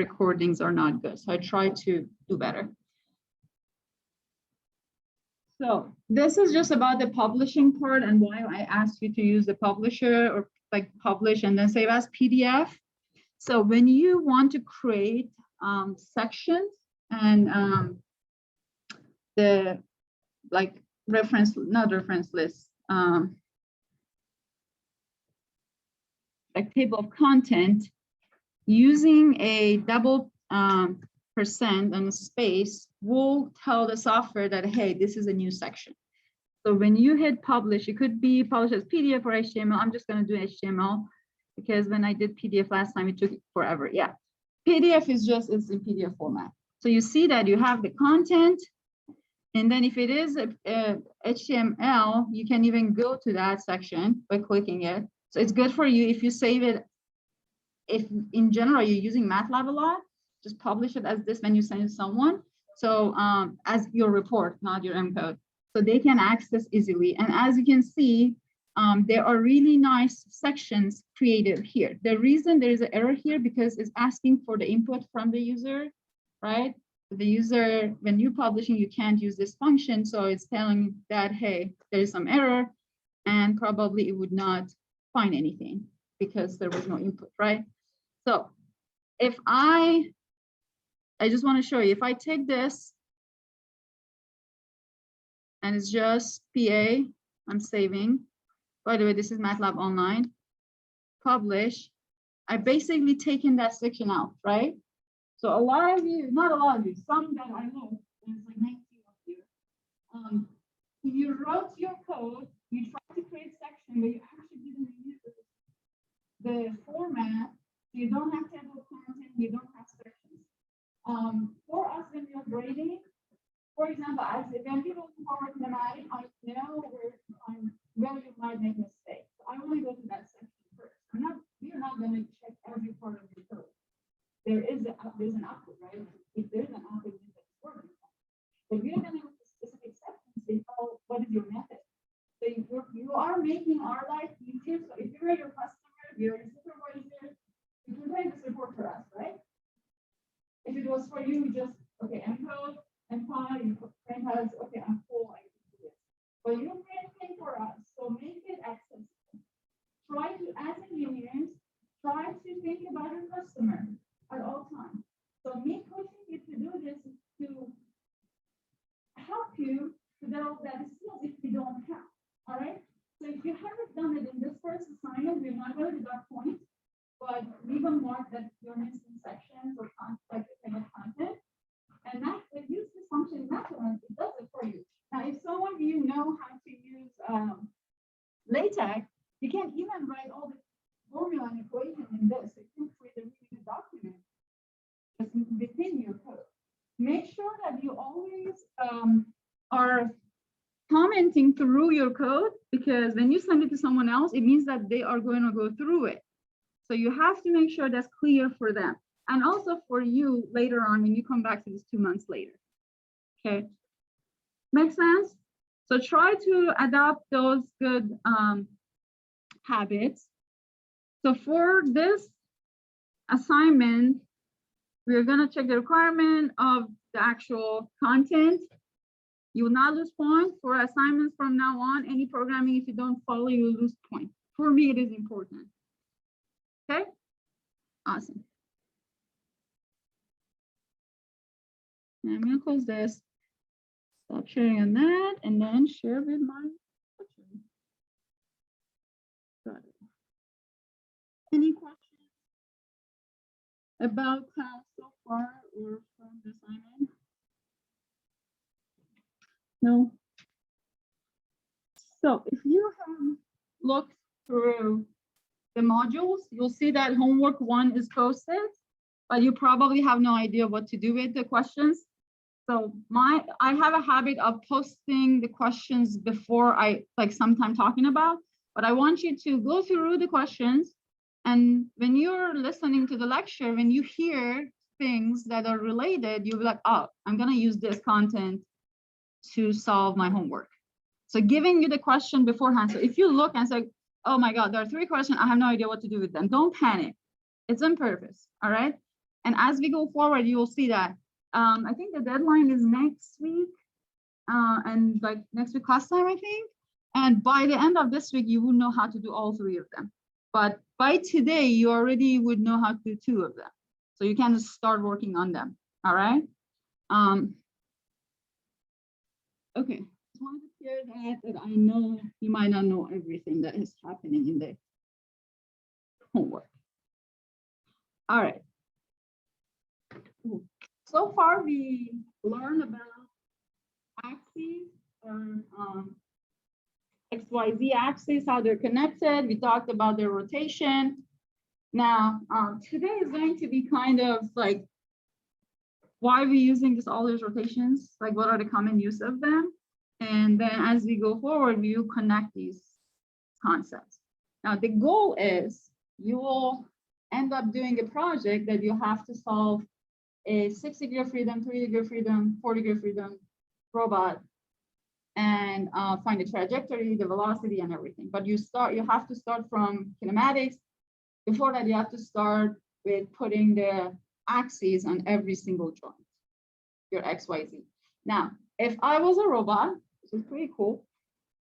recordings are not good. So I try to do better. So this is just about the publishing part and why I asked you to use the publisher or like publish and then save as PDF. So when you want to create sections and the like reference, not reference list, like table of content, using a double percent and a space will tell the software that, hey, this is a new section. So when you hit publish, it could be published as PDF or HTML. I'm just going to do HTML because when I did PDF last time, it took forever. Yeah, PDF is just, it's in PDF format. So you see that you have the content. And then if it is a HTML, you can even go to that section by clicking it. So it's good for you if you save it. If in general you're using MATLAB a lot, just publish it as this when you send it to someone. So as your report, not your M code. So they can access easily. And as you can see, there are really nice sections created here. The reason there is an error here because it's asking for the input from the user, right? The user, when you're publishing, you can't use this function. So it's telling that, hey, there is some error and probably it would not find anything because there was no input, right? So if I just want to show you, if I take this and it's just PA, I'm saving. By the way, this is MATLAB Online. Publish. I basically taken that section out, right? So a lot of you, not a lot of you, some that I know, there's like 19 of you. You wrote your code, you tried to create section, but you actually didn't use the format. You don't have table of content, you don't have sections. For us, when we are grading, for example, as when people forward thematic, I know where you might make mistakes. So I only go to that section first. We are not going to check every part of the code. There's an output, right? If there's an output, it's working. But we are going to look at specific sections. Say, oh, what is your method? So you are making our life easier. So if you're your customer, you're your supervisor, you can write this report for us, right? If it was for you, just okay, encode, and file, you print has, okay, I'm full, I can do it. But you can't pay for us, so make it accessible. Try to, as engineers, try to think about your customer at all times. So me pushing you to do this is to help you to develop that skills if you don't have. All right. So if you haven't done it in this first assignment, we're not going to deduct points, but leave a mark that you're missing sections or like content. And that if you use this function in Matlab, it does it for you. Now, if some of you know how to use LaTeX, you can even write all the formula and equation in this. You can create a really good document just within your code. Make sure that you always are commenting through your code, because when you send it to someone else, it means that they are going to go through it. So you have to make sure that's clear for them. And also for you later on when you come back to this 2 months later. Okay, make sense? So try to adopt those good habits. So for this assignment, we're gonna check the requirement of the actual content. You will not lose points for assignments from now on. Any programming, if you don't follow, you will lose points. For me, it is important. Okay, awesome. And I'm gonna close this, stop sharing on that, and then share with my question. Got it. Any questions about class so far or from the assignment? No. So if you have looked through the modules, you'll see that homework 1 is posted, but you probably have no idea what to do with the questions. So I have a habit of posting the questions before I sometime talking about, but I want you to go through the questions. And when you're listening to the lecture, when you hear things that are related, you'll be like, oh, I'm gonna use this content to solve my homework. So giving you the question beforehand. So if you look and say, oh my God, there are 3 questions, I have no idea what to do with them. Don't panic. It's on purpose, all right? And as we go forward, you will see that I think the deadline is next week and like next week class time, I think. And by the end of this week, you will know how to do all 3 of them. But by today, you already would know how to do 2 of them. So you can just start working on them. All right. Okay. Just wanted to share that I know you might not know everything that is happening in the homework. All right. So far, we learned about axes or XYZ axis, how they're connected. We talked about their rotation. Now, today is going to be kind of like, why are we using all these rotations? Like, what are the common use of them? And then as we go forward, we will connect these concepts. Now, the goal is you will end up doing a project that you have to solve a 6 degree of freedom, 3 degree of freedom, 4 degree of freedom robot, and find the trajectory, the velocity, and everything. But you have to start from kinematics. Before that, you have to start with putting the axes on every single joint, your XYZ. Now, if I was a robot, this is pretty cool,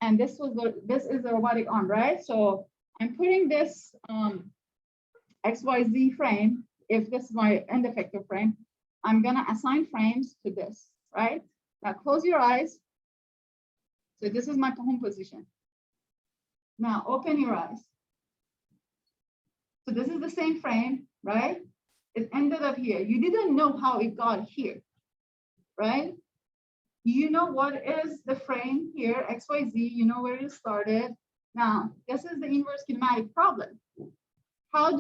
and this is the robotic arm, right? So I'm putting this XYZ frame. If this is my end effector frame, I'm gonna assign frames to this, right? Now close your eyes. So this is my home position. Now open your eyes. So this is the same frame, right? It ended up here. You didn't know how it got here, right? You know what is the frame here, XYZ, you know where it started. Now, this is the inverse kinematic problem. What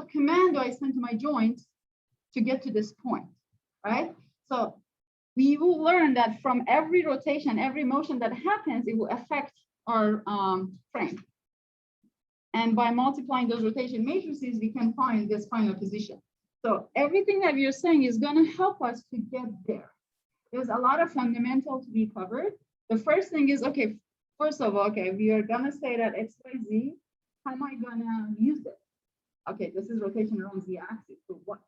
command do I send to my joint to get to this point, right? So we will learn that from every rotation, every motion that happens, it will affect our frame. And by multiplying those rotation matrices, we can find this final position. So everything that you're saying is going to help us to get there. There's a lot of fundamental to be covered. The first thing is, okay, first of all, okay, we are going to say that XYZ, how am I going to use it? Okay, this is rotation around Z axis. So what?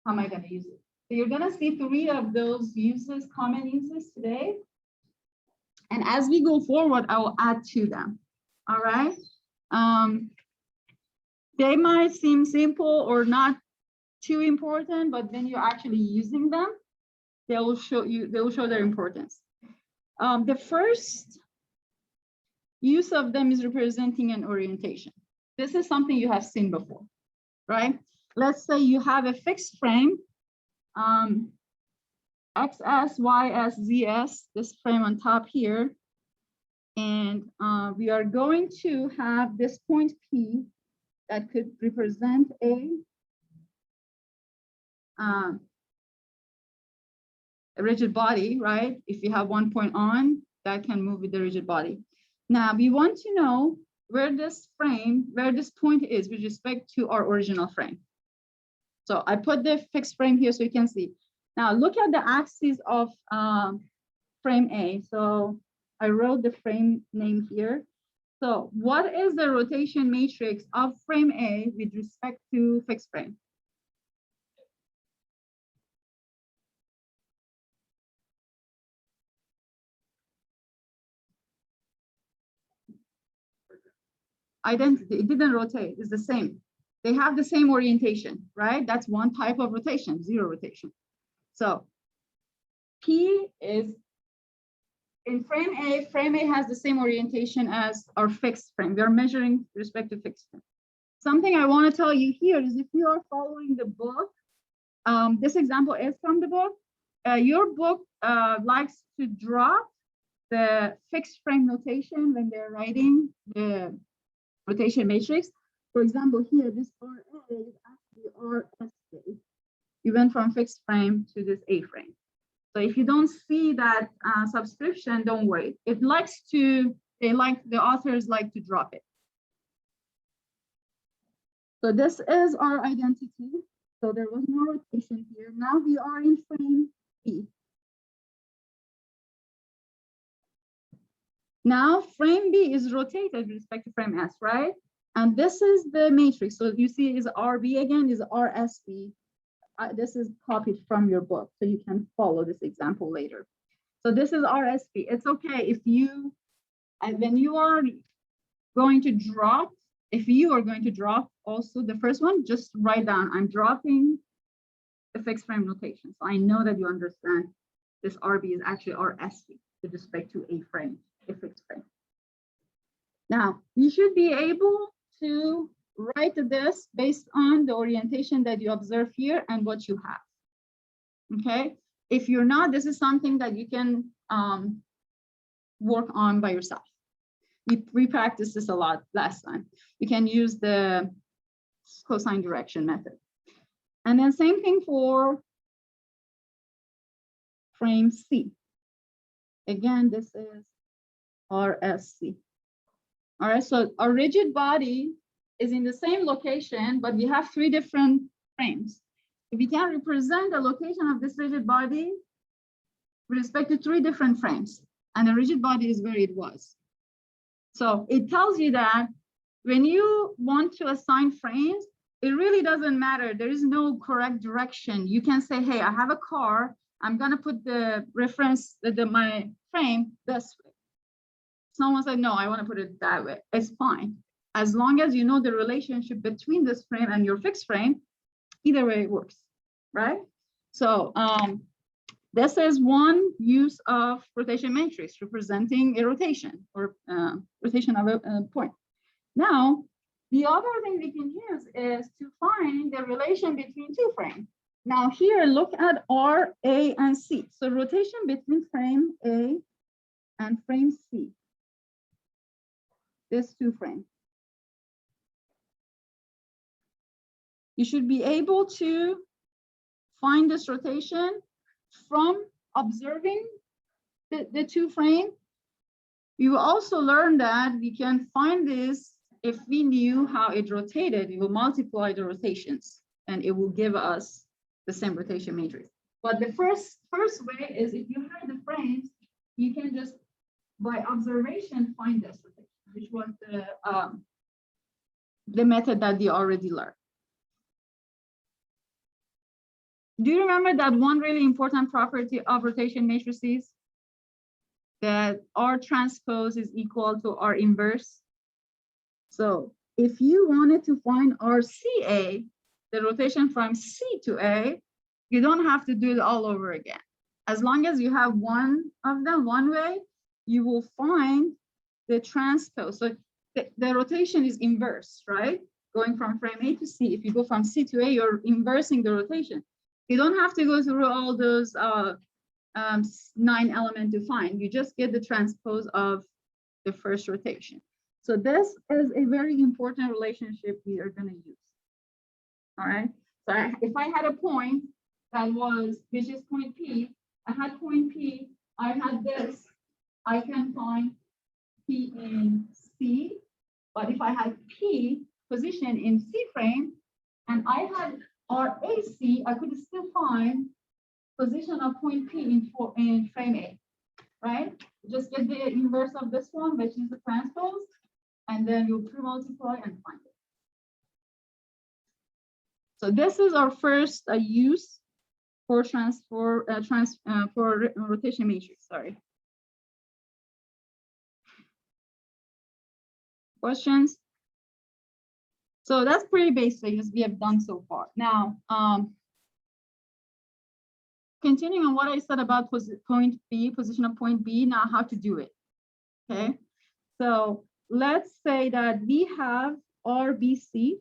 How am I going to use it? So you're going to see 3 of those uses, common uses today. And as we go forward, I will add to them. All right. They might seem simple or not too important, but when you're actually using them, they will show their importance. The first use of them is representing an orientation. This is something you have seen before, right? Let's say you have a fixed frame, XS, YS, ZS, this frame on top here. And we are going to have this point P that could represent a rigid body, right? If you have one point on, that can move with the rigid body. Now we want to know where this point is with respect to our original frame. So I put the fixed frame here so you can see. Now look at the axis of frame A. So I wrote the frame name here. So what is the rotation matrix of frame A with respect to fixed frame? Identity, it didn't rotate, it's the same. They have the same orientation, right? That's one type of rotation, zero rotation. So P is in frame A has the same orientation as our fixed frame. We are measuring with respect to fixed frame. Something I want to tell you here is if you are following the book, this example is from the book. Your book likes to drop the fixed frame notation when they're writing the rotation matrix. For example, here, this RA is actually RSA. You went from fixed frame to this A frame. So if you don't see that subscription, don't worry. It likes to, the authors like to drop it. So this is our identity. So there was no rotation here. Now we are in frame P. Now frame B is rotated with respect to frame S, right? And this is the matrix. So you see is RB again, is RSB. This is copied from your book, so you can follow this example later. So this is RSB. It's okay if you, when you are going to drop, if you are going to drop also the first one, just write down, I'm dropping the fixed frame notation. So I know that you understand this RB is actually RSB with respect to a frame, a fixed frame. Now, you should be able to write this based on the orientation that you observe here and what you have. Okay, if you're not, this is something that you can work on by yourself. We practiced this a lot last time. You can use the cosine direction method. And then same thing for frame C. Again, this is RSC. All right, so our rigid body is in the same location, but we have 3 different frames. We can represent the location of this rigid body with respect to 3 different frames, and the rigid body is where it was. So it tells you that when you want to assign frames, it really doesn't matter. There is no correct direction. You can say, hey, I have a car. I'm going to put the reference, my frame this way. Someone said, no, I want to put it that way. It's fine. As long as you know the relationship between this frame and your fixed frame, either way it works, right? So this is one use of rotation matrix representing a rotation or rotation of a point. Now, the other thing we can use is to find the relation between 2 frames. Now here, look at R, A, and C. So rotation between frame A and frame C. This 2 frames. You should be able to find this rotation from observing the 2 frames. You will also learn that we can find this if we knew how it rotated. We will multiply the rotations and it will give us the same rotation matrix. But the first way is if you have the frames, you can just by observation find this rotation, which was the method that we already learned. Do you remember that one really important property of rotation matrices? That R transpose is equal to R inverse. So if you wanted to find RCA, the rotation from C to A, you don't have to do it all over again. As long as you have one of them one way, you will find the transpose. So the rotation is inverse, right? Going from frame A to C. If you go from C to A, you're inversing the rotation. You don't have to go through all those 9 elements to find. You just get the transpose of the first rotation. So this is a very important relationship we are going to use. All right. So if I had a point that was, which is point P, I had point P, I had this, I can find P in C. But if I had P position in C frame and I had RAC, I could still find position of point P in frame A, right? Just get the inverse of this one, which is the transpose, and then you multiply and find it. So this is our first use for rotation matrix. Sorry. Questions? So that's pretty basic as we have done so far. Now, continuing on what I said about point B, position of point B, now how to do it. Okay, so let's say that we have RBC,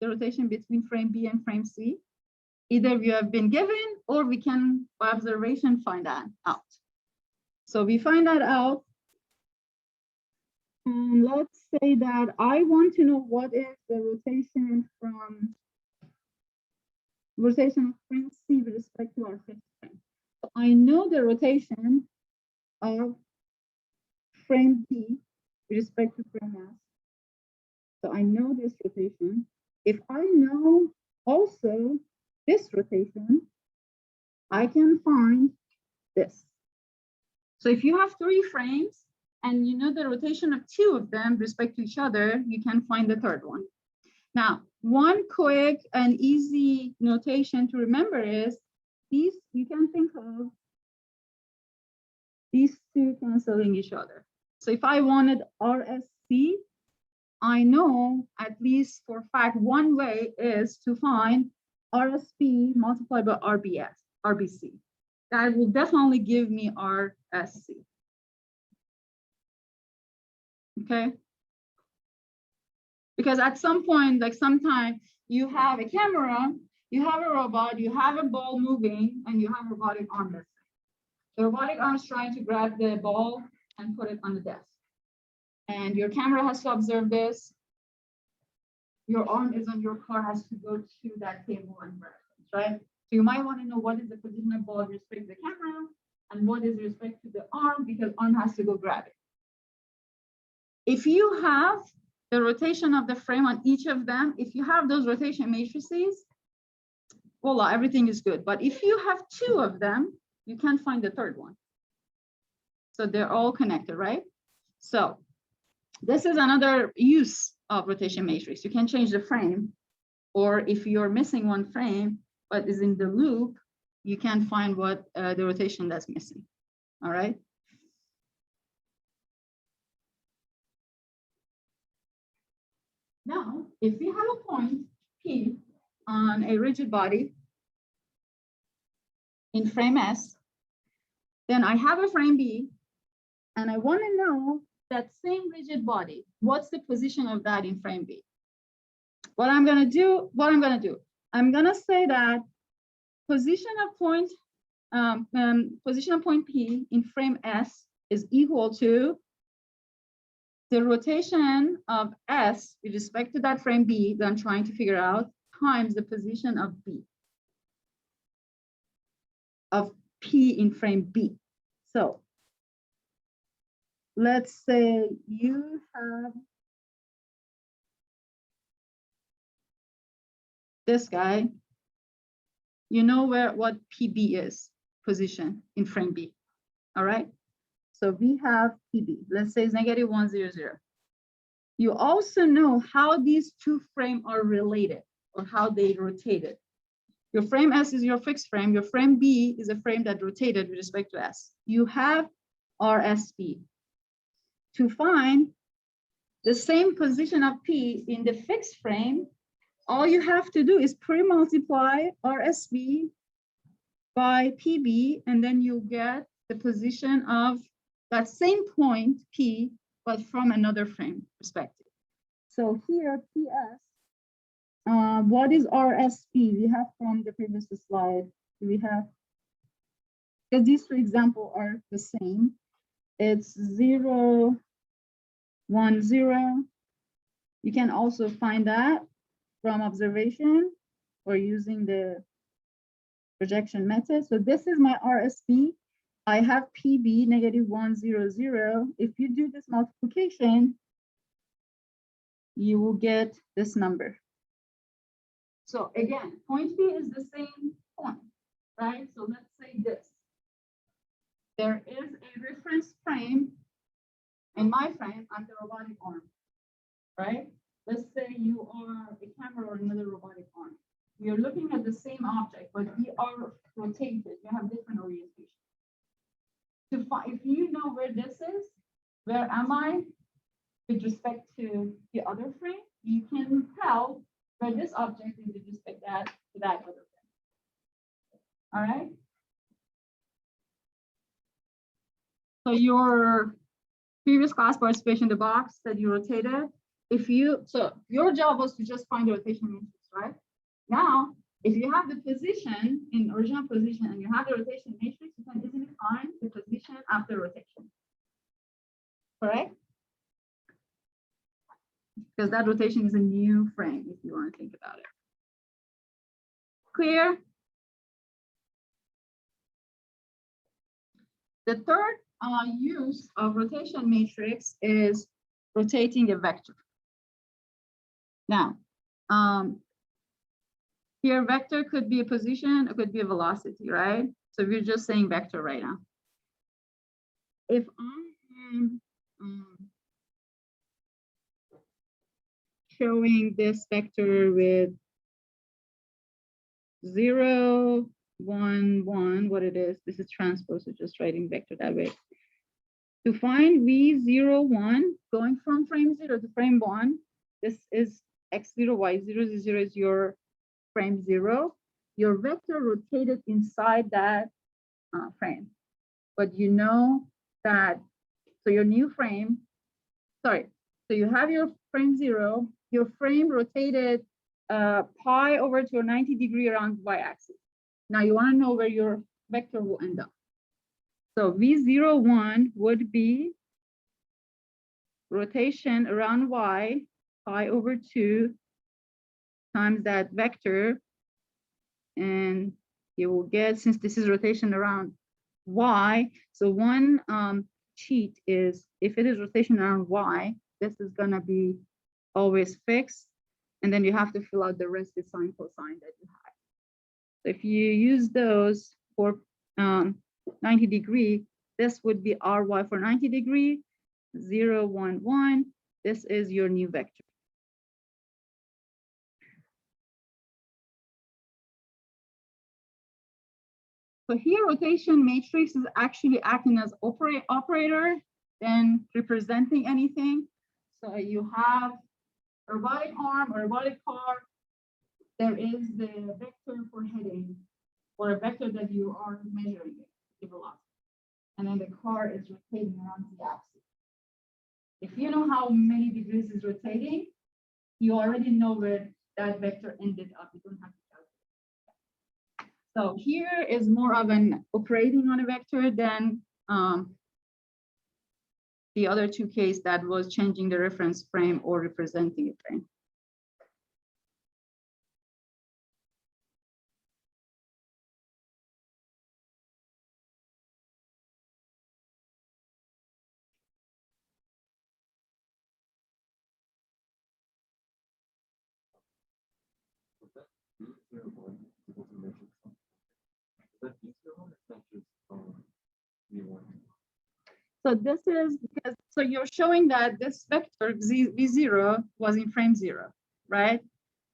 the rotation between frame B and frame C. Either we have been given or we can, by observation, find that out. So we find that out. And let's say that I want to know what is the rotation of frame C with respect to our fixed frame. So I know the rotation of frame B with respect to frame S. So I know this rotation. If I know also this rotation, I can find this. So if you have 3 frames and you know the rotation of two of them respect to each other, you can find the third one. Now, one quick and easy notation to remember is these, you can think of these two canceling each other. So if I wanted RSC, I know at least for a fact one way is to find RSP multiplied by RBC. That will definitely give me RSC. Okay? Because at some point, like sometime you have a camera, you have a robot, you have a ball moving, and you have a robotic arm missing. The robotic arm is trying to grab the ball and put it on the desk. And your camera has to observe this. Your arm is on your car, has to go to that table and grab it, right? So you might want to know what is the position of ball with respect to the camera and what is respect to the arm, because arm has to go grab it. If you have the rotation of the frame on each of them, if you have those rotation matrices, voila, everything is good. But if you have two of them, you can't find the third one. So they're all connected, right? So this is another use of rotation matrix. You can change the frame, or if you're missing one frame, but is in the loop, you can find what the rotation that's missing, all right? Now, if we have a point P on a rigid body in frame S, then I have a frame B, and I want to know that same rigid body, what's the position of that in frame B? What I'm going to do, I'm going to say that position of point P in frame S is equal to the rotation of S with respect to that frame B that I'm trying to figure out times the position of B, of P in frame B. So let's say you have this guy, you know what PB is, position in frame B, all right? So we have PB, let's say it's -100. You also know how these two frames are related or how they rotated. Your frame S is your fixed frame, your frame B is a frame that rotated with respect to S. You have RSP. To find the same position of P in the fixed frame, all you have to do is pre-multiply RSB by PB, and then you get the position of that same point P, but from another frame perspective. So here, PS, what is RSP? We have from the previous slide, we have, because these two examples are the same. It's 0, 1, 0. You can also find that from observation or using the projection method. So this is my RSP. I have PB -100. If you do this multiplication, you will get this number. So again, point B is the same point, right? So let's say this. There is a reference frame in my frame at the robotic arm, right? Let's say you are a camera or another robotic arm. We are looking at the same object, but we are rotated. You have different orientation. To find, if you know where this is, where am I with respect to the other frame, you can tell where this object is with respect to that other frame. All right. So your previous class participation, the box that you rotated, so your job was to just find the rotation matrix, right? Now, if you have the position in original position and you have the rotation matrix, you can easily find the position after rotation. Correct? Because that rotation is a new frame, if you want to think about it. Clear? The third use of rotation matrix is rotating a vector. Now, here vector could be a position, it could be a velocity, right? So we're just saying vector right now. If I am showing this vector with 0, 1, 1, what it is. This is transpose, so just writing vector that way. To find V0, 1, going from frame 0 to frame 1, this is x0, y0, z0 is your frame 0. Your vector rotated inside that frame. But you know that, so your new frame, sorry, so you have your frame 0, your frame rotated pi over to a 90 degree around y-axis. Now you want to know where your vector will end up. So V0, 1 would be rotation around y, pi over 2 times that vector. And you will get, since this is rotation around y, so one cheat is if it is rotation around y, this is going to be always fixed. And then you have to fill out the rest of sine cosine that you have. So if you use those for 90 degree, this would be ry for 90 degree, 0, 1, 1. This is your new vector. So here rotation matrix is actually acting as operator than representing anything. So you have a robotic arm or robotic car. There is the vector for heading, or a vector that you are measuring it, the velocity. And then the car is rotating around the axis. If you know how many degrees is rotating, you already know where that vector ended up. You don't have to calculate. So here is more of an operating on a vector than the other two cases that was changing the reference frame or representing a frame. So this is because, so you're showing that this vector V0 was in frame 0, right?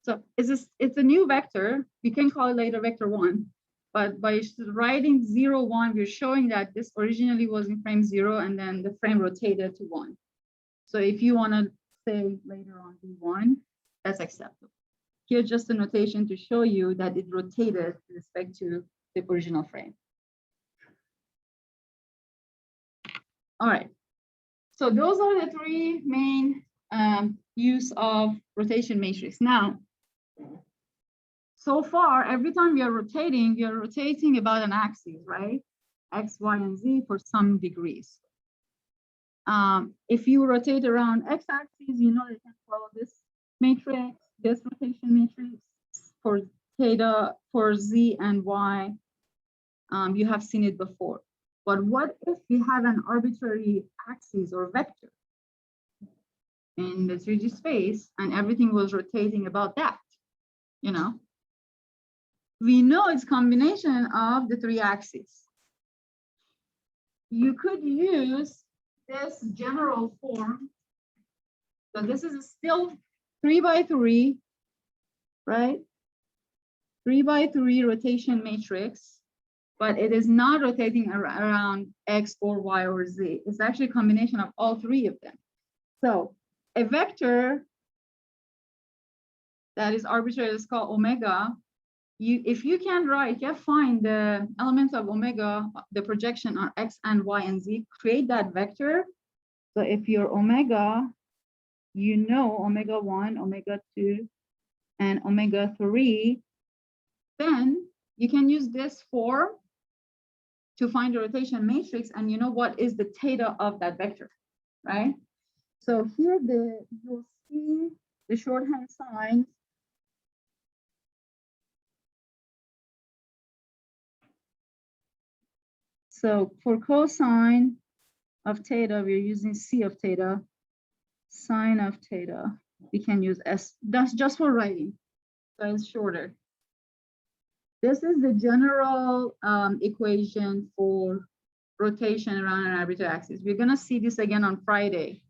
So it's a new vector. We can call it later vector 1, but by writing 0, 1, we're showing that this originally was in frame 0 and then the frame rotated to 1. So if you want to say later on V1, that's acceptable. Here's just a notation to show you that it rotated with respect to the original frame. All right, so those are the three main use of rotation matrix. Now, so far, every time we are rotating about an axis, right? X, Y, and Z for some degrees. If you rotate around x-axis, you know you can follow this matrix, this rotation matrix for theta, for Z and Y. You have seen it before. But what if we have an arbitrary axis or vector in the 3D space and everything was rotating about that? You know, we know it's combination of the three axes. You could use this general form. So this is still 3 by 3, right? 3 by 3 rotation matrix. But it is not rotating around X or Y or Z. It's actually a combination of all three of them. So a vector that is arbitrary is called omega. If you can find the elements of omega, the projection on X and Y and Z, create that vector. So if your omega, you know omega 1, omega 2, and omega 3, then you can use this form to find the rotation matrix, and you know what is the theta of that vector, right? So here you'll see the shorthand signs. So for cosine of theta, we're using C of theta. Sine of theta, we can use S. That's just for writing, so it's shorter. This is the general equation for rotation around an arbitrary axis. We're gonna see this again on Friday,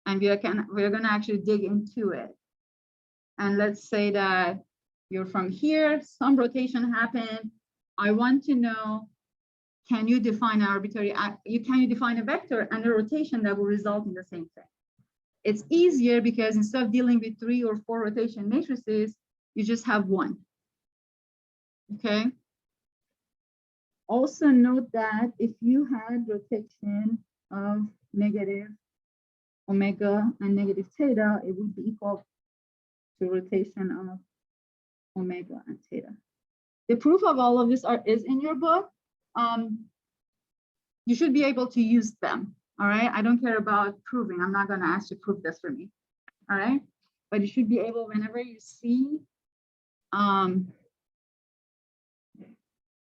and we're gonna actually dig into it. And let's say that you're from here, some rotation happened. I want to know, can you define an arbitrary, can you define a vector and a rotation that will result in the same thing? It's easier because instead of dealing with 3 or 4 rotation matrices, you just have one, okay? Also note that if you had rotation of negative omega and negative theta, it would be equal to rotation of omega and theta. The proof of all of this is in your book. You should be able to use them, all right? I don't care about proving. I'm not gonna ask you to prove this for me, all right? But you should be able, whenever you see an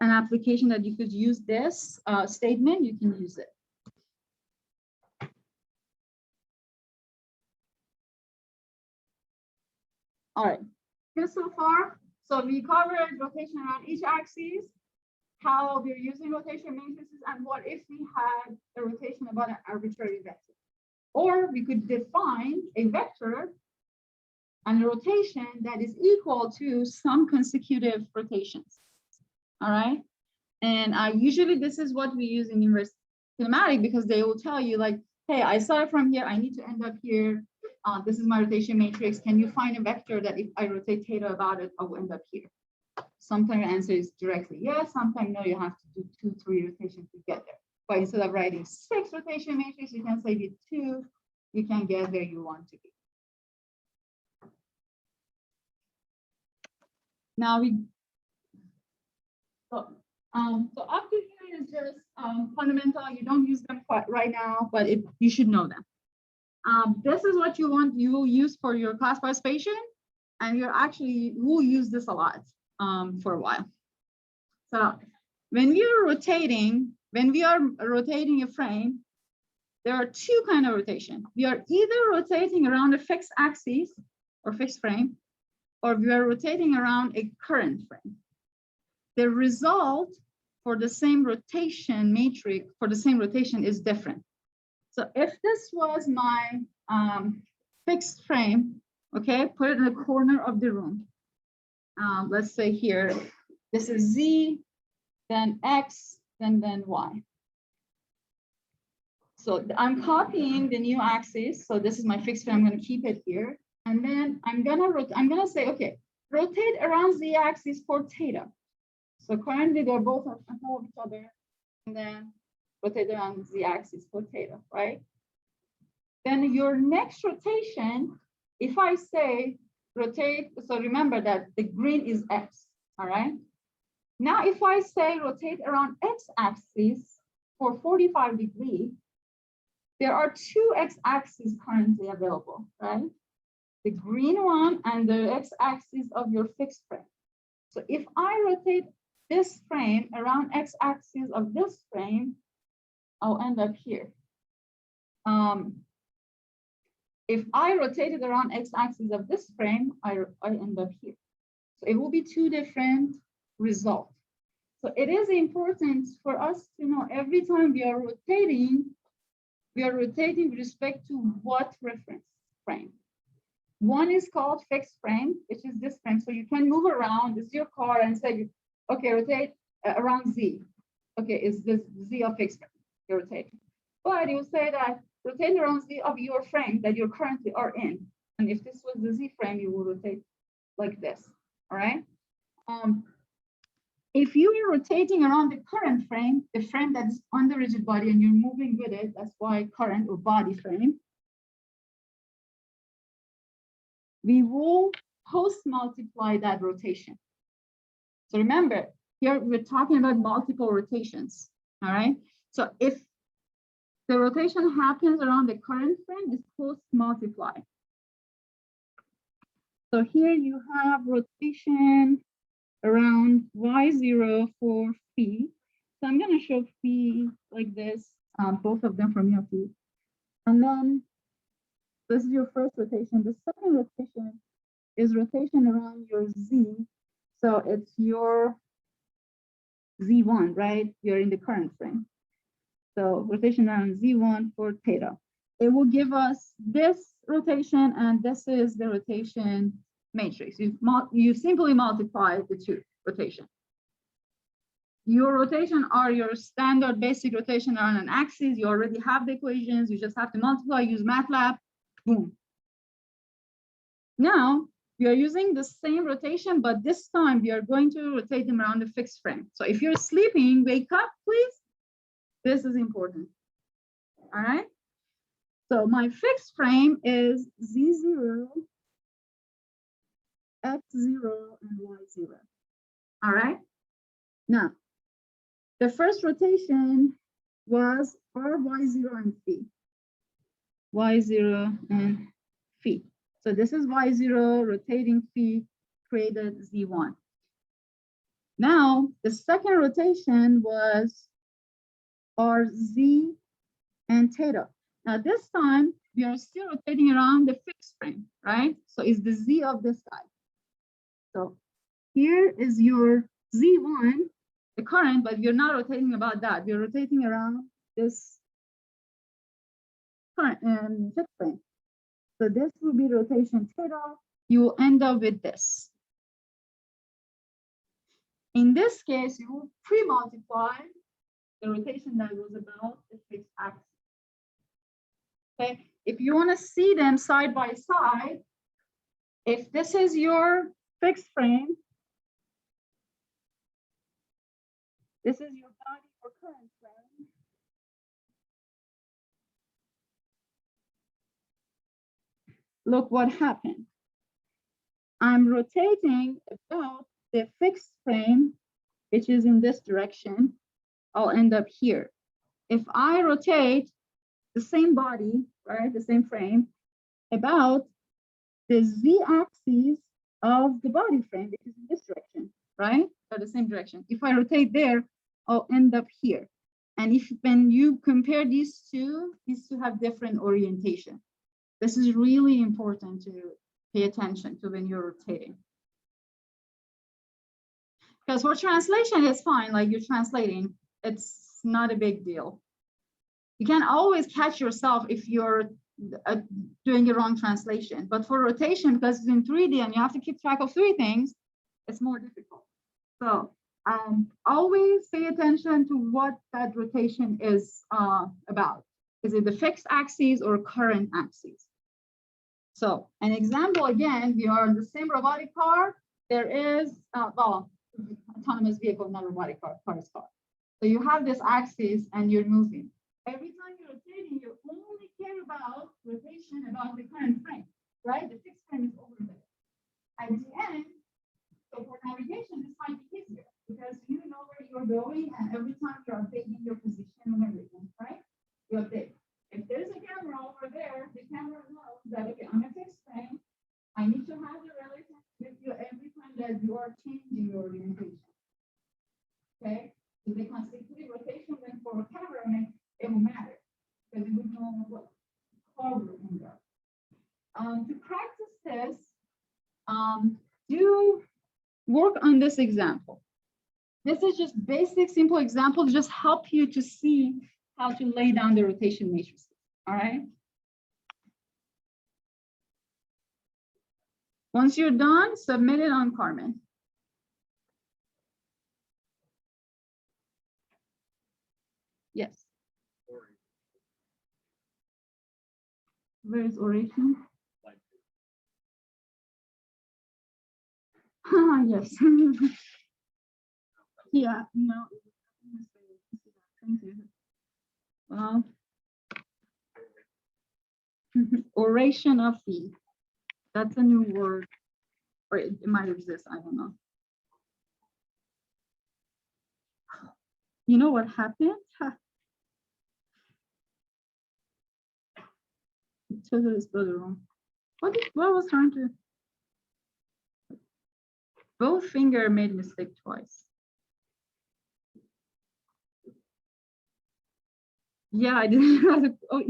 application that you could use this statement, you can use it. All right, good so far. So we covered rotation around each axis, how we're using rotation matrices, and what if we had a rotation about an arbitrary vector. Or we could define a vector and a rotation that is equal to some consecutive rotations. All right. And usually this is what we use in inverse kinematic, because they will tell you like, hey, I started from here, I need to end up here. This is my rotation matrix. Can you find a vector that if I rotate theta about it, I will end up here? Sometimes the answer is directly yes, sometimes no, you have to do 2, 3 rotations to get there. But instead of writing 6 rotation matrix, you can say with 2, you can get where you want to be. Now so up to here is just fundamental. You don't use them quite right now, but you should know them. This is what you will use for your class participation, and you will use this a lot for a while. So when we are rotating a frame, there are 2 kinds of rotation. We are either rotating around a fixed axis or fixed frame, or we are rotating around a current frame. The result for the same rotation matrix, for the same rotation, is different. So if this was my fixed frame, okay, put it in the corner of the room. Let's say here, this is Z, then X, then Y. So I'm copying the new axis. So this is my fixed frame. I'm going to keep it here, and then I'm gonna say, okay, rotate around Z axis for theta. So currently they're both on top of each other, and then rotate around Z axis for theta, right? Then your next rotation, if I say rotate, so remember that the green is X, all right? Now, if I say rotate around X axis for 45 degrees, there are 2 X axes currently available, right? The green one and the X axis of your fixed frame. So if I rotate this frame around X axis of this frame, I'll end up here. If I rotate it around X axis of this frame, I end up here. So it will be 2 different results. So it is important for us to know every time we are rotating with respect to what reference frame. One is called fixed frame, which is this frame. So you can move around, this is your car, and say, okay, rotate around Z. Okay, is this Z of fixed frame you're rotating? But you say that rotate around Z of your frame that you currently are in. And if this was the Z frame, you will rotate like this, all right? If you are rotating around the current frame, the frame that's on the rigid body, and you're moving with it, that's why current or body frame, we will post-multiply that rotation. So remember, here we're talking about multiple rotations, all right? So if the rotation happens around the current frame, it's post-multiply. So here you have rotation around Y0 for phi. So I'm going to show phi like this, both of them from your phi. And then this is your first rotation. The second rotation is rotation around your Z. So it's your Z1, right? You're in the current frame. So rotation around Z1 for theta. It will give us this rotation, and this is the rotation matrix. You simply multiply the two rotation. Your rotation are your standard basic rotation around an axis. You already have the equations. You just have to multiply, use MATLAB, boom. Now, we are using the same rotation, but this time we are going to rotate them around the fixed frame. So if you're sleeping, wake up, please. This is important. All right. So my fixed frame is Z0, X0, and Y0. All right. Now, the first rotation was R, Y0, and phi. Y0 and phi. So this is Y0 rotating phi created Z1. Now, the second rotation was RZ and theta. Now this time, we are still rotating around the fixed frame, right? So it's the Z of this guy. So here is your Z1, the current, but we're not rotating about that. We're rotating around this current fixed frame. So this will be rotation theta. You will end up with this. In this case, you will pre-multiply the rotation that was about the fixed axis. Okay, if you want to see them side by side, if this is your fixed frame, this is your body or current frame. Look what happened. I'm rotating about the fixed frame, which is in this direction. I'll end up here. If I rotate the same body, right, the same frame, about the z-axis of the body frame, which is in this direction, right, or the same direction. If I rotate there, I'll end up here. And if when you compare these two have different orientation. This is really important to pay attention to when you're rotating. Because for translation, it's fine, like you're translating, it's not a big deal. You can always catch yourself if you're doing a wrong translation. But for rotation, because it's in 3D and you have to keep track of 3 things, it's more difficult. So always pay attention to what that rotation is about. Is it the fixed axis or current axis? So an example, again, we are in the same robotic car. There is, well, autonomous vehicle, not robotic car, is car. So you have this axis and you're moving. Every time you're rotating, you only care about rotation about the current frame, right? The fixed frame is over there. At the end, so for navigation, this might be easier because you know where you're going and every time you're updating your position and everything, right? You update. If there's a camera over there, the camera knows that, okay, I'm a fixed frame. I need to have the relation with you every time that you are changing your orientation. Okay? So they can see rotation, then for a cameraman, it will matter because it would know what car we're in there. To practice this, do work on this example. This is just basic, simple example to just help you to see how to lay down the rotation matrices. All right. Once you're done, submit it on Carmen. Yes. Where is oration? Yes. Yeah, no. Well, oration of phi. That's a new word, or it might exist. I don't know. You know what happened? Totally spelled it wrong. What was trying to? Both finger made mistake twice. Yeah, I didn't. Oh,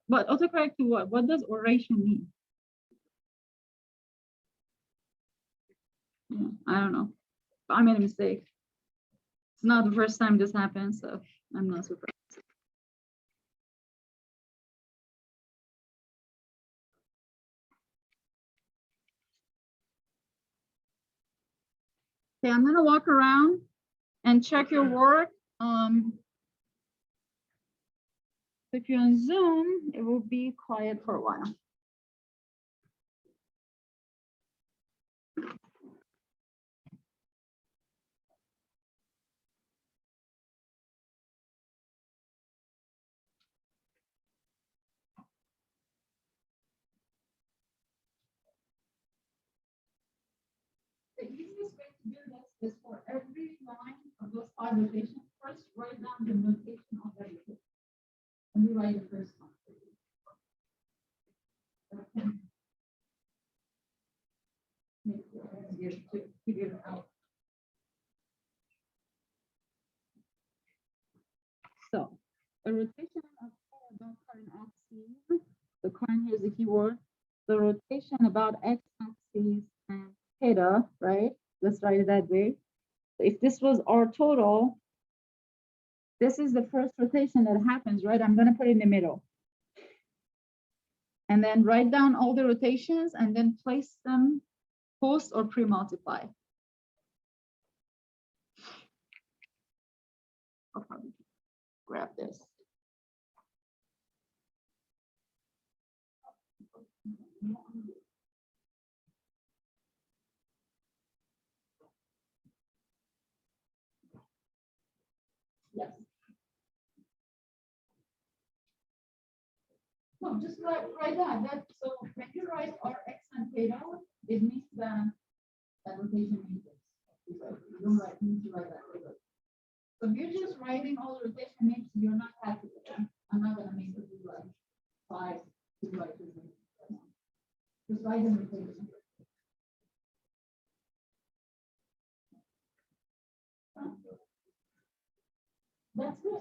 but autocorrect to what? What does oration mean? Yeah, I don't know. I made a mistake. It's not the first time this happens, so I'm not surprised. Okay, I'm gonna walk around and check your work. If you're on Zoom, it will be quiet for a while. The easiest way to do this is for every line of those 5 rotations, first write down the notation of that rotation. Let me write the first one for you. Okay. Make it easier to figure it out. So, a rotation of about current axes. The current here is the keyword. The rotation about x-axis and theta, right? Let's write it that way. If this was our total, this is the first rotation that happens, right? I'm going to put it in the middle. And then write down all the rotations and then place them post or pre-multiply. I'll probably grab this. Yes. No, just write that. So when you write Rx and theta, it means that rotation means this. You don't need to write that later. So if you're just writing all the rotation means you're not happy with it. I'm not gonna make it do like 5 to write this. Just write the rotation. That's good.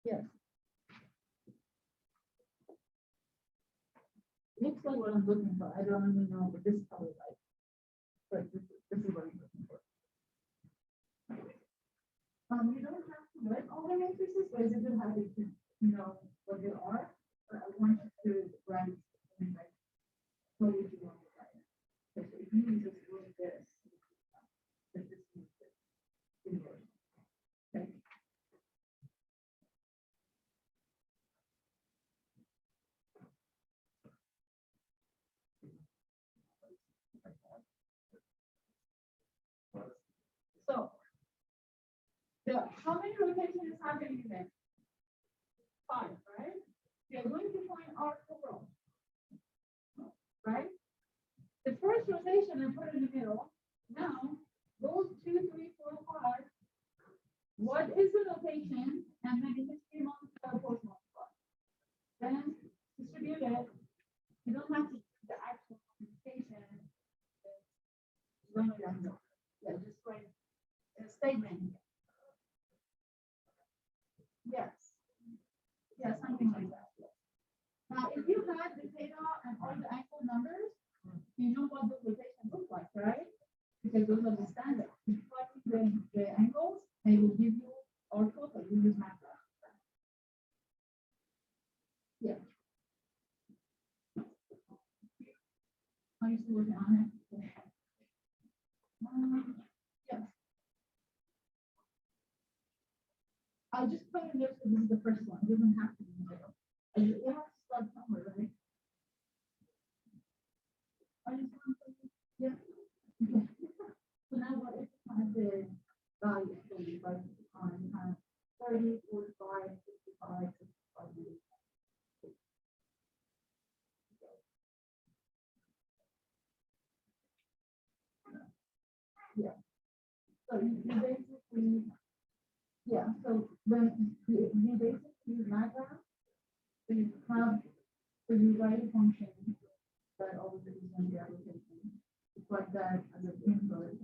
Yes. Looks like what I'm looking for. I don't even know what this is probably like. But this is what I'm looking for. You don't have to write all the matrices, but you do have to know what they are. But I want you to write and like what would you want to write. So if you just wrote this, this is yours. Okay. So how many rotations is happening then? 5, right? We are going to find our total, right? The first rotation I put in the middle. Now, those 2, 3, 4, 5. What is the notation? And then it is 3 multiplied, 4 multiplied. Then distribute it. You don't have to do the actual multiplication. Yeah, just write a statement. Yes. Yeah, something like that. Now, if you had the theta and all the actual numbers, you know what the rotation looks like, right? Because those are the standard. If you plug the angles, they will give you our total. You use MATLAB. Yeah. Are you still working on it? Yes. I'll just put it there so this is the first one. It doesn't have to be in the middle. You have to start somewhere, right? Yeah. So now what if you have the value on 30, 45, 55, 65. Yeah. So you basically, yeah, so when you basically use MATLAB, so you write a function that obviously is going to be application. It's like that as an input.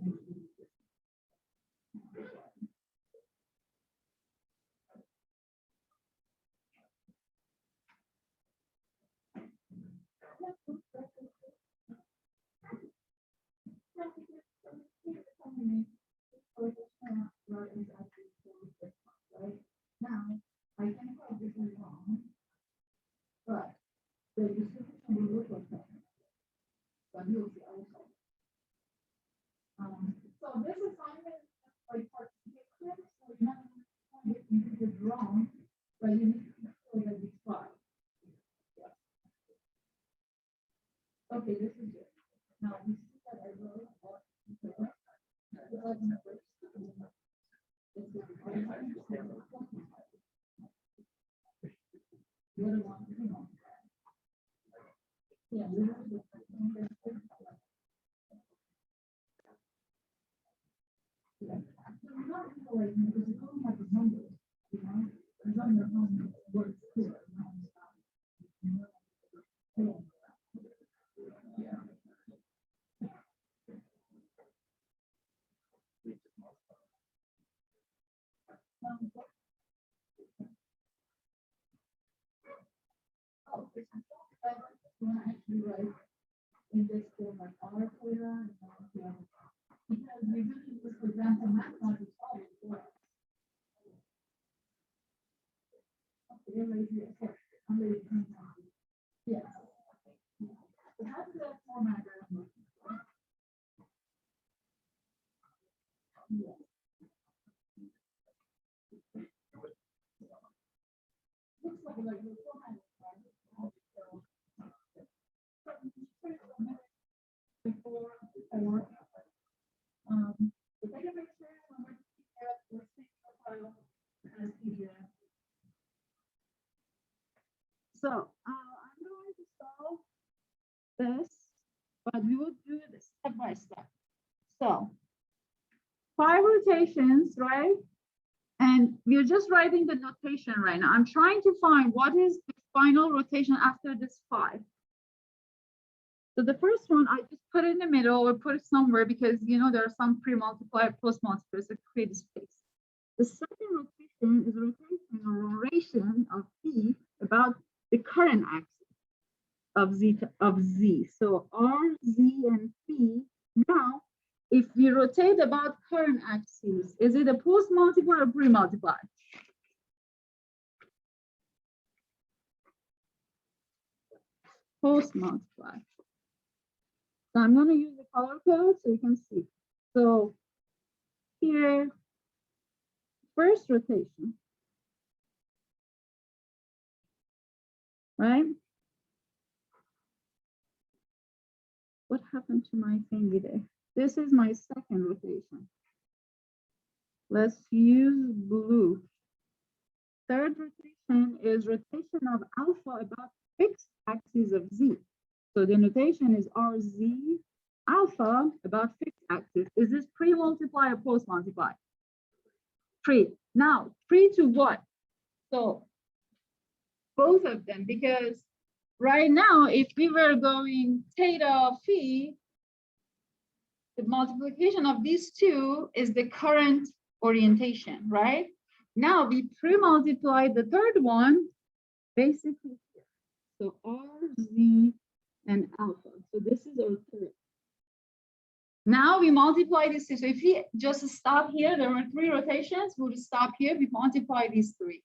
Right now, I can tell this is wrong, but the distribution will look like that. But you'll see also. So this assignment is like participation, so you're not if you did it wrong, but you need to show that it's right. Yeah. Okay, this is good. Now we see that I wrote about actually write in this form like R clear because we really just for example MATLAB is always for us. Yes. So how does that format look? Yes. Looks like the format before or the database file as PDF. So I'm going to solve this, but we will do it step by step. So 5 rotations, right? And we're just writing the notation right now. I'm trying to find what is the final rotation after this 5. So the first one, I just put it in the middle or put it somewhere because, you know, there are some pre-multiplier, post-multipliers that create space. The second rotation is rotation or rotation of P about the current axis of Z. So R, Z, and P. Now, if we rotate about current axis, is it a post-multiplier or pre-multiplier? Post-multiplier. So I'm going to use the color code so you can see. So here, first rotation, right? What happened to my thingy there? This is my second rotation. Let's use blue. Third rotation is rotation of alpha about fixed axis of Z. So the notation is RZ alpha about fixed axis. Is this pre-multiply or post-multiply? Pre. Now, pre to what? So both of them, because right now, if we were going theta phi, the multiplication of these two is the current orientation, right? Now we pre-multiply the third one, basically here. So R, Z, and alpha. So this is our third. Now we multiply these two. So if we just stop here, there were 3 rotations, we'll just stop here, we multiply these 3.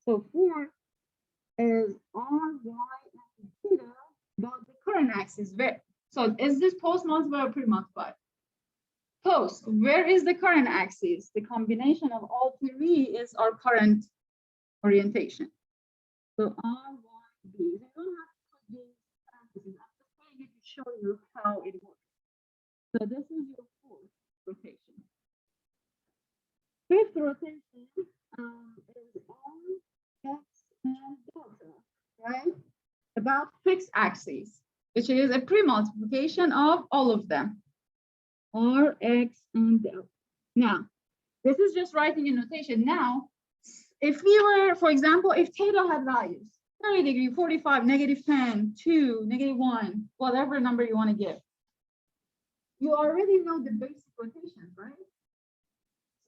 So 4 is R, Y, and theta about the current axis. So is this post-multiply or pre-multiply? Post. Where is the current axis? The combination of all 3 is our current orientation. So R, Y, B. You don't have to put these parentheses. I'm just trying to show you how it works. So this is your 4th rotation. 5th rotation is R, X, and delta, right? About fixed axes, which is a pre-multiplication of all of them. R, X, and delta. Now, this is just writing a notation. Now, if we were, for example, if theta had values, 30 degree, 45, -10, 2, -1, whatever number you want to give. You already know the basic rotations, right?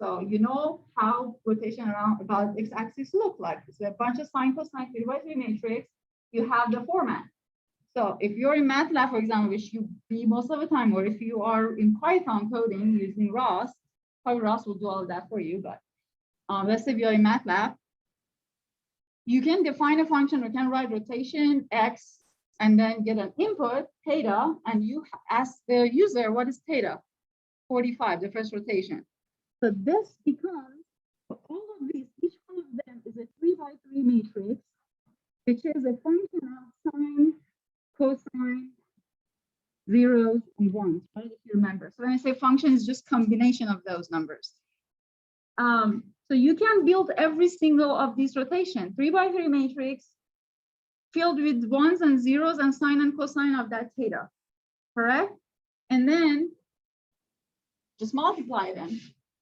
So you know how rotation around about x-axis look like. It's a bunch of sine, cosine, 3x3 matrix. You have the format. So if you're in MATLAB, for example, which you be most of the time, or if you are in Python coding using ROS, probably ROS will do all of that for you, but let's say you're in MATLAB, you can define a function or can write rotation x and then get an input theta, and you ask the user, what is theta? 45, the first rotation. So this becomes, all of these, each one of them is a 3x3 matrix, which is a function of sine, cosine, zeros, and ones, right? If you remember. So when I say function, it's just combination of those numbers. So you can build every single of these rotation, 3x3 matrix filled with ones and zeros and sine and cosine of that theta, correct? And then just multiply them.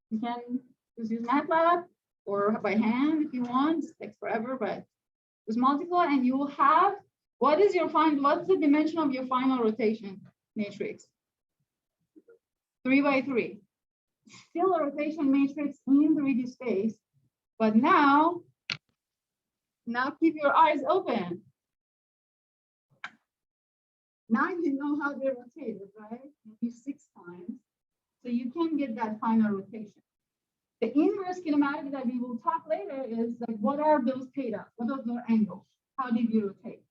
You can just use MATLAB or by hand if you want. It takes forever, but just multiply and you will have, what's the dimension of your final rotation matrix? 3x3. Still a rotation matrix in 3D space, but now keep your eyes open. Now you know how they rotated, right? Maybe 6 times. So you can get that final rotation. The inverse kinematic that we will talk later is like, what are those theta? What are those angles? How did you rotate?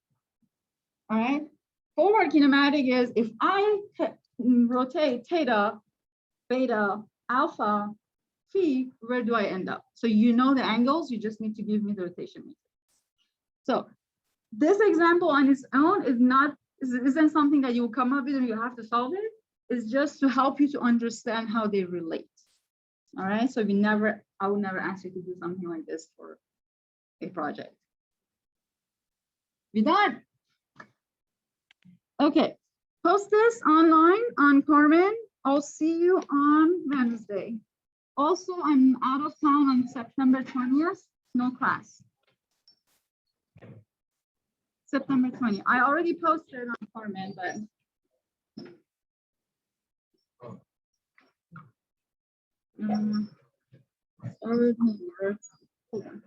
All right. Forward kinematic is if I rotate theta, beta, alpha, phi, where do I end up? So you know the angles, you just need to give me the rotation matrix. So this example on its own isn't something that you will come up with and you have to solve it. It's just to help you to understand how they relate. All right, so I would never ask you to do something like this for a project. Be done. Okay, post this online on Carmen. I'll see you on Wednesday. Also, I'm out of town on September 20th, no class. September 20th. I already posted on Carmen, but already works. Hold on.